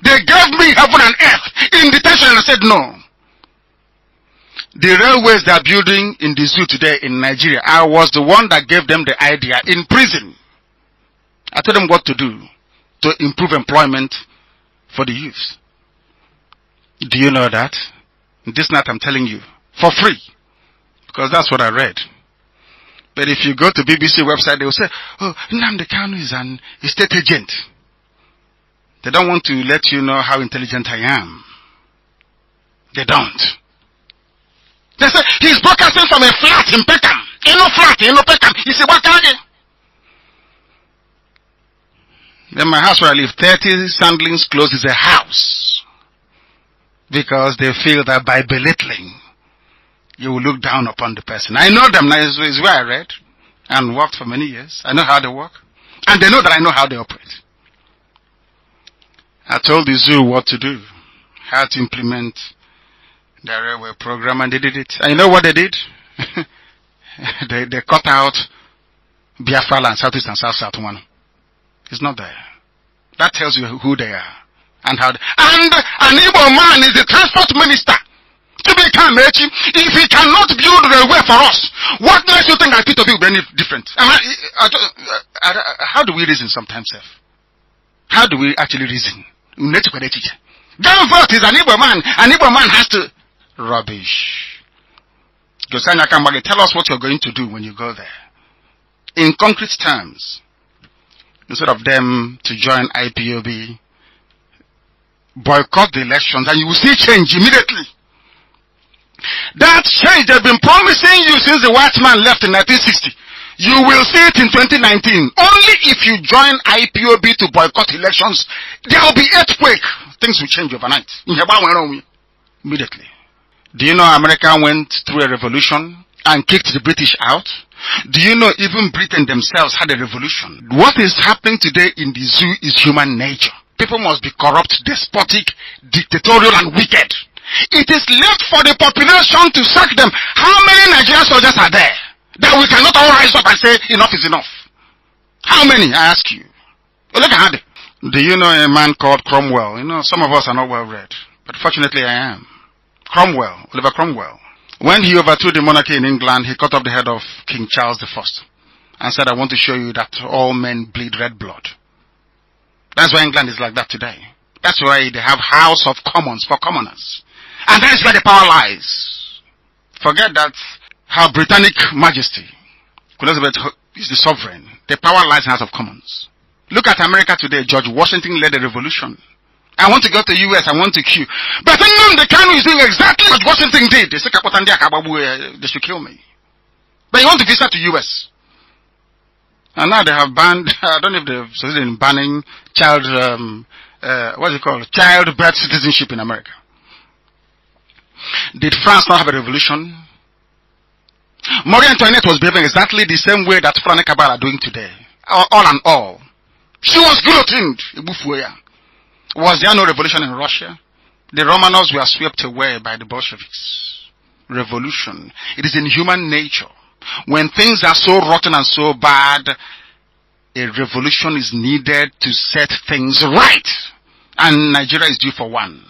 They gave me heaven and earth in detention and I said no. The railways they are building in the zoo today in Nigeria, I was the one that gave them the idea in prison. I told them what to do to improve employment for the youth. Do you know that? This night I'm telling you, for free. Because that's what I read. But if you go to BBC website, they will say, oh, Nnamdi Kanu is an estate agent. They don't want to let you know how intelligent I am. They don't. They say, he's broadcasting from a flat in Peckham. In Peckham. He said, what can I do? Then my house where I live, 30 Sandlings Close is a house. Because they feel that by belittling, you will look down upon the person. I know them. It's where I read and worked for many years. I know how they work. And they know that I know how they operate. I told the zoo what to do, how to implement the railway program, and they did it. And you know what they did? they cut out Biafra land, Southeast and South one. It's not there. That tells you who they are and how. And an Igbo man is the transport minister. If he cannot build the railway for us, what makes you think that Peter will be any different? How do we reason sometimes, Seth? How do we actually reason? Don't vote is an Igbo man. An Igbo man has to. Rubbish. Gosanya Kambage, tell us what you're going to do when you go there. In concrete terms, instead of them to join IPOB, boycott the elections and you will see change immediately. That change they've been promising you since the white man left in 1960. You will see it in 2019. Only if you join IPOB to boycott elections, there will be earthquake. Things will change overnight. Immediately. Do you know America went through a revolution and kicked the British out? Do you know even Britain themselves had a revolution? What is happening today in the zoo is human nature. People must be corrupt, despotic, dictatorial and wicked. It is left for the population to sack them. How many Nigerian soldiers are there that we cannot all rise up and say enough is enough? How many, I ask you? Look at it. Do you know a man called Cromwell? You know, some of us are not well read, but fortunately I am. Cromwell, Oliver Cromwell. When he overthrew the monarchy in England, he cut off the head of King Charles I and said, I want to show you that all men bleed red blood. That's why England is like that today. That's why they have House of Commons for commoners. And that is where the power lies. Forget that her Britannic Majesty, Queen Elizabeth, is the sovereign. The power lies in House of Commons. Look at America today. George Washington led a revolution. I want to go to the US, I want to queue. But Nnamdi Kanu is doing exactly what Washington did. They say, they should kill me. But you want to visa to US. And now they have banned, I don't know if they've succeeded in banning child birth citizenship in America. Did France not have a revolution? Marie Antoinette was behaving exactly the same way that Frank Kabal are doing today. All and all. She was guillotined. Was there no revolution in Russia? The Romanovs were swept away by the Bolsheviks. Revolution. It is in human nature. When things are so rotten and so bad, a revolution is needed to set things right. And Nigeria is due for one.